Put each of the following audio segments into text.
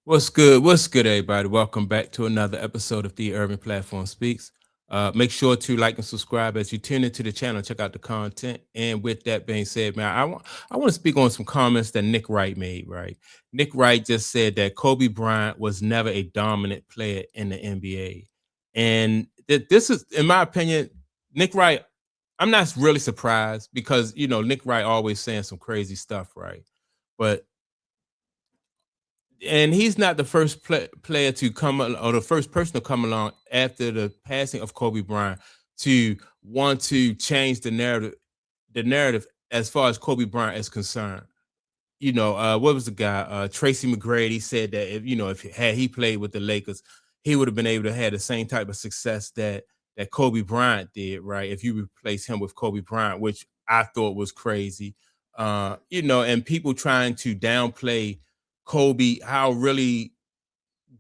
What's good? What's good, everybody? Welcome back to another episode of the Urban Platform Speaks. Make sure to like and subscribe as you tune into the channel. Check out the content. And with that being said, man, I want to speak on some comments that Nick Wright made. Right, Nick Wright just said that Kobe Bryant was never a dominant player in the NBA, and this is, in my opinion, Nick Wright. I'm not really surprised because Nick Wright always saying some crazy stuff, right? But and he's not the first player to or the first person to come along after the passing of Kobe Bryant to want to change the narrative as far as Kobe Bryant is concerned. What was the guy? Tracy McGrady said that if had he played with the Lakers, he would have been able to have the same type of success that Kobe Bryant did, right? If you replace him with Kobe Bryant, which I thought was crazy. And people trying to downplay Kobe, how really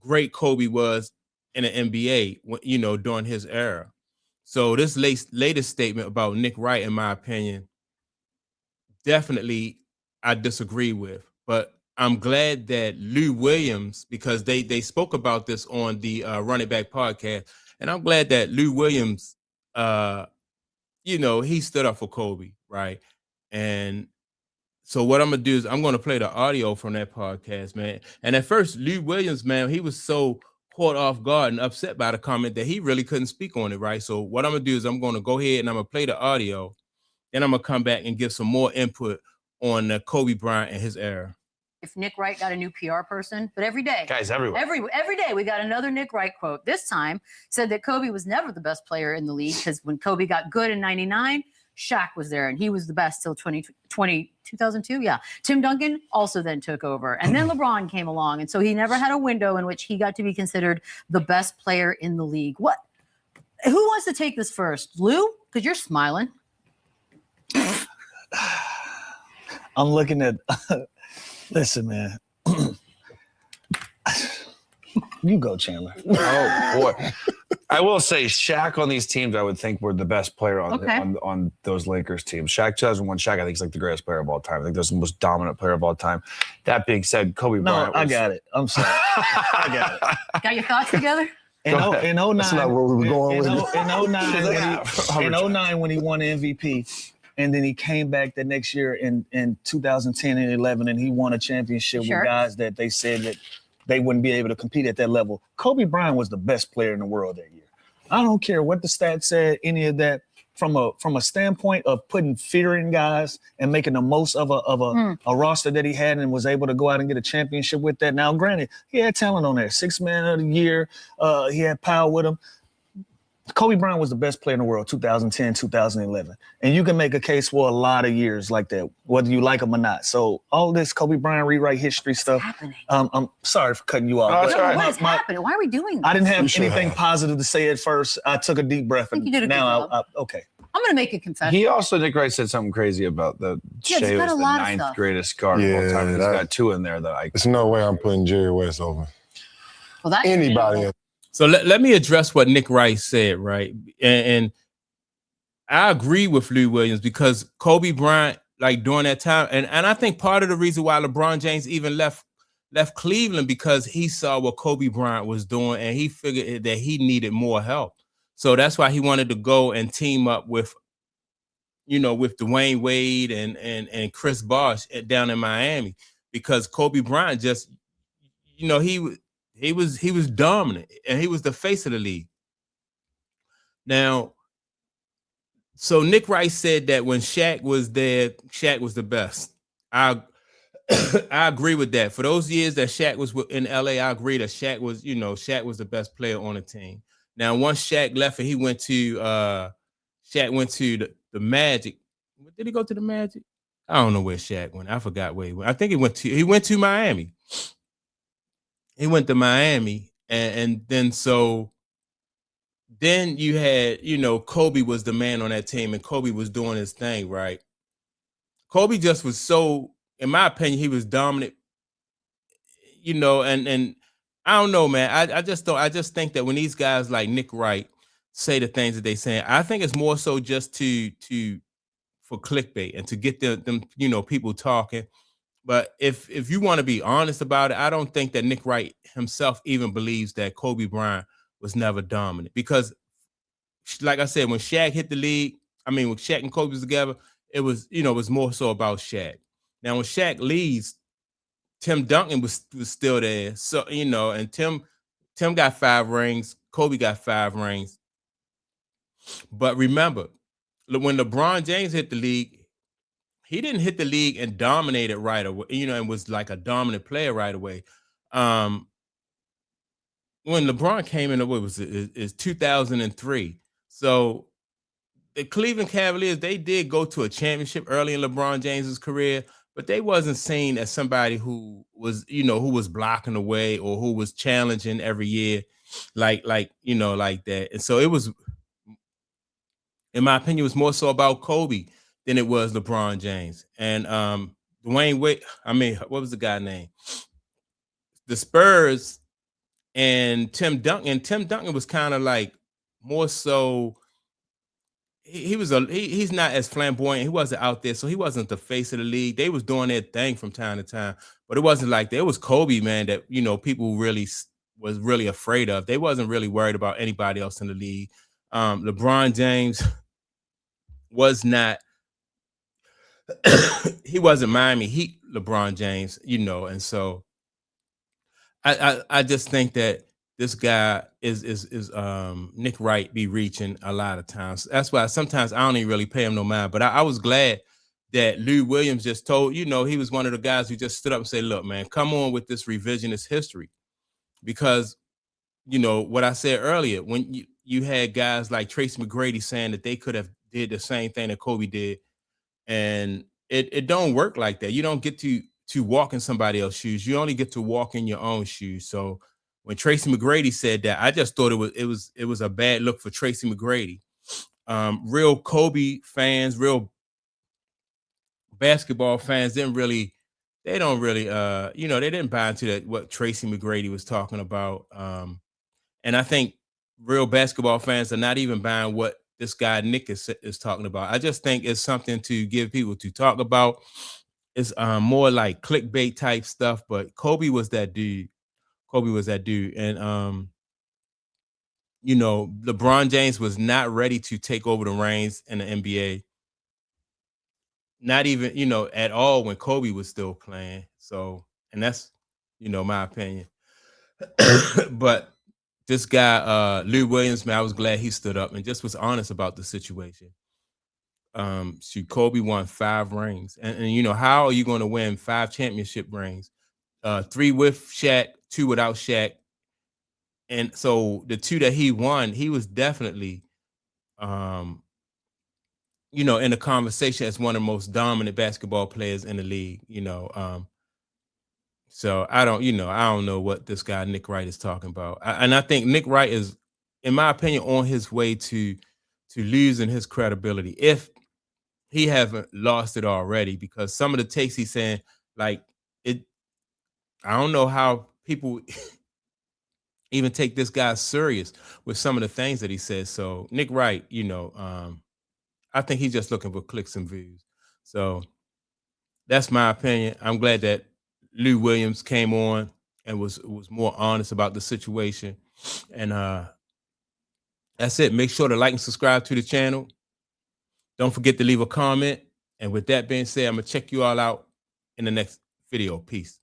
great Kobe was in the NBA, during his era. So this latest statement about Nick Wright, in my opinion, definitely I disagree with. But I'm glad that Lou Williams, because they spoke about this on the Running Back podcast, and I'm glad that Lou Williams, he stood up for Kobe, right? And so what I'm gonna do is I'm gonna play the audio from that podcast, man. And at first, Lou Williams, man, he was so caught off guard and upset by the comment that he really couldn't speak on it, right? So what I'm gonna do is I'm gonna go ahead and I'm gonna play the audio, then I'm gonna come back and give some more input on Kobe Bryant and his era. If Nick Wright got a new PR person, but every day, guys everywhere, every day we got another Nick Wright quote. This time said that Kobe was never the best player in the league because when Kobe got good in '99, Shaq was there and he was the best till 2002. Yeah. Tim Duncan also then took over. And then LeBron came along. And so he never had a window in which he got to be considered the best player in the league. Who wants to take this first? Lou? Because you're smiling. I'm looking at, listen, man. You go, Chandler. Oh, boy. I will say Shaq on these teams, I would think, were the best player on those Lakers teams. Shaq 2001, Shaq, I think, is like the greatest player of all time. I think that's the most dominant player of all time. That being said, Kobe Bryant. I got it. I'm sorry. I got it. Got your thoughts together? In 09, that's not where we were going with it. In 09, when he won MVP, and then he came back the next year in 2010 and 11, and he won a championship with guys that they said that they wouldn't be able to compete at that level. Kobe Bryant was the best player in the world that year. I don't care what the stats said, any of that. From a standpoint of putting fear in guys and making the most of a roster that he had and was able to go out and get a championship with that. Now, granted, he had talent on there. 6th man of the year. He had power with him. Kobe Bryant was the best player in the world, 2010, 2011. And you can make a case for a lot of years like that, whether you like him or not. So all this Kobe Bryant rewrite history stuff. I'm sorry for cutting you off. What is happening? Why are we doing this? I didn't have anything positive to say at first. I took a deep breath. I think you did a good job. Okay. I'm going to make a confession. He also, Nick Wright, said something crazy about Shea was the 9th greatest guard of all time. He's got 2 in there that There's no way I'm putting Jerry West over anybody else. So let me address what Nick Wright said, right? And I agree with Lou Williams because Kobe Bryant, like during that time, and I think part of the reason why LeBron James even left Cleveland because he saw what Kobe Bryant was doing and he figured that he needed more help. So that's why he wanted to go and team up with Dwayne Wade and Chris Bosh down in Miami because Kobe Bryant just, he was dominant and he was the face of the league. Now, so Nick Wright said that when Shaq was there, Shaq was the best. I agree with that. For those years that Shaq was in LA, I agree that Shaq was the best player on the team. Now, once Shaq left and he went to the Magic. Did he go to the Magic? I don't know where Shaq went. I forgot where he went. I think he went to Miami. He went to Miami, and then you had, Kobe was the man on that team, and Kobe was doing his thing, right? Kobe just was so, in my opinion, he was dominant, and I don't know, man. I just think that when these guys like Nick Wright say the things that they saying, I think it's more so just for clickbait and to get them people talking But if you want to be honest about it, I don't think that Nick Wright himself even believes that Kobe Bryant was never dominant. Because, like I said, when Shaq hit the league, I mean, when Shaq and Kobe was together, it was, it was more so about Shaq. Now, when Shaq leaves, Tim Duncan was still there. So, and Tim got 5 rings, Kobe got 5 rings. But remember, when LeBron James hit the league, he didn't hit the league and dominate it right away, and was like a dominant player right away. When LeBron came in, what was it? Is 2003. So the Cleveland Cavaliers, they did go to a championship early in LeBron James's career, but they wasn't seen as somebody who was, who was blocking away or who was challenging every year, like like that. And so it was, in my opinion, it was more so about Kobe than it was LeBron James. And Dwayne Wade, what was the guy name? The Spurs and Tim Duncan. Tim Duncan was kind of like more so, he's not as flamboyant. He wasn't out there, so he wasn't the face of the league. They was doing their thing from time to time, but it wasn't like that. It was Kobe, man, that people really was really afraid of. They wasn't really worried about anybody else in the league. LeBron James was not. He wasn't Miami Heat LeBron James, and so I just think that this guy is Nick Wright be reaching a lot of times. That's why sometimes I don't even really pay him no mind. But I was glad that Lou Williams just told, he was one of the guys who just stood up and said, look, man, come on with this revisionist history. Because, what I said earlier, when you had guys like Tracy McGrady saying that they could have did the same thing that Kobe did, and it don't work like that. You don't get to walk in somebody else's shoes. You only get to walk in your own shoes. So when Tracy McGrady said that, I just thought it was a bad look for Tracy McGrady. Real Kobe fans, real basketball fans they don't really, they didn't buy into that, what Tracy McGrady was talking about. And I think real basketball fans are not even buying what this guy Nick is talking about. I just think it's something to give people to talk about. It's more like clickbait type stuff, but Kobe was that dude. And LeBron James was not ready to take over the reins in the NBA. Not even, at all when Kobe was still playing. So, and that's, my opinion. But this guy, Lou Williams, man, I was glad he stood up and just was honest about the situation. Kobe won 5 rings. And how are you going to win 5 championship rings? 3 with Shaq, 2 without Shaq. And so the 2 that he won, he was definitely, in the conversation as one of the most dominant basketball players in the league, So I don't know what this guy Nick Wright is talking about. And I think Nick Wright is, in my opinion, on his way to losing his credibility, if he haven't lost it already, because some of the takes he's saying, like, it, I don't know how people even take this guy serious with some of the things that he says. So Nick Wright, I think he's just looking for clicks and views. So that's my opinion. I'm glad that Lou Williams came on and was more honest about the situation. And that's it. Make sure to like and subscribe to the channel. Don't forget to leave a comment. And with that being said, I'm going to check you all out in the next video. Peace.